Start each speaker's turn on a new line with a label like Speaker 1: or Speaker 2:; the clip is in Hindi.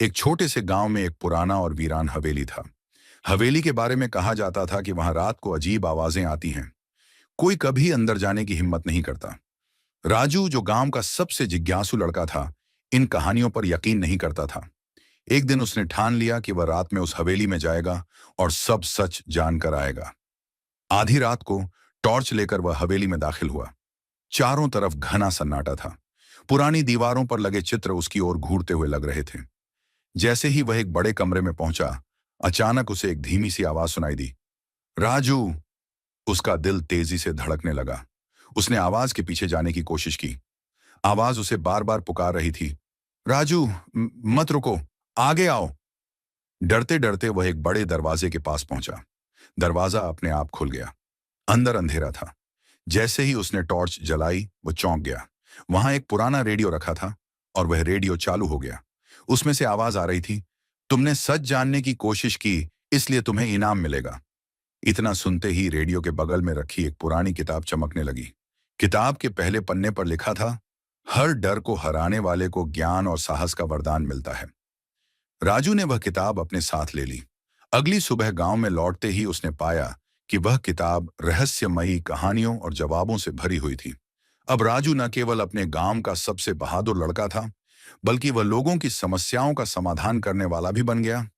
Speaker 1: एक छोटे से गांव में एक पुराना और वीरान हवेली था। हवेली के बारे में कहा जाता था कि वहां रात को अजीब आवाजें आती हैं। कोई कभी अंदर जाने की हिम्मत नहीं करता। राजू, जो गांव का सबसे जिज्ञासु लड़का था, इन कहानियों पर यकीन नहीं करता था। एक दिन उसने ठान लिया कि वह रात में उस हवेली में जाएगा और सब सच जानकर आएगा। आधी रात को टॉर्च लेकर वह हवेली में दाखिल हुआ। चारों तरफ घना सन्नाटा था। पुरानी दीवारों पर लगे चित्र उसकी ओर घूरते हुए लग रहे थे। जैसे ही वह एक बड़े कमरे में पहुंचा, अचानक उसे एक धीमी सी आवाज सुनाई दी। राजू! उसका दिल तेजी से धड़कने लगा। उसने आवाज के पीछे जाने की कोशिश की। आवाज उसे बार बार पुकार रही थी। राजू, मत रुको, आगे आओ। डरते डरते वह एक बड़े दरवाजे के पास पहुंचा। दरवाजा अपने आप खुल गया। अंदर अंधेरा था। जैसे ही उसने टॉर्च जलाई, वो चौंक गया। वहां एक पुराना रेडियो रखा था और वह रेडियो चालू हो गया। उसमें से आवाज आ रही थी, तुमने सच जानने की कोशिश की, इसलिए तुम्हें इनाम मिलेगा। इतना सुनते ही रेडियो के बगल में रखी एक पुरानी किताब चमकने लगी। किताब के पहले पन्ने पर लिखा था, हर डर को हराने वाले को ज्ञान और साहस का वरदान मिलता है। राजू ने वह किताब अपने साथ ले ली। अगली सुबह गांव में लौटते ही उसने पाया कि वह किताब रहस्यमयी कहानियों और जवाबों से भरी हुई थी। अब राजू न केवल अपने गांव का सबसे बहादुर लड़का था, बल्कि वह लोगों की समस्याओं का समाधान करने वाला भी बन गया।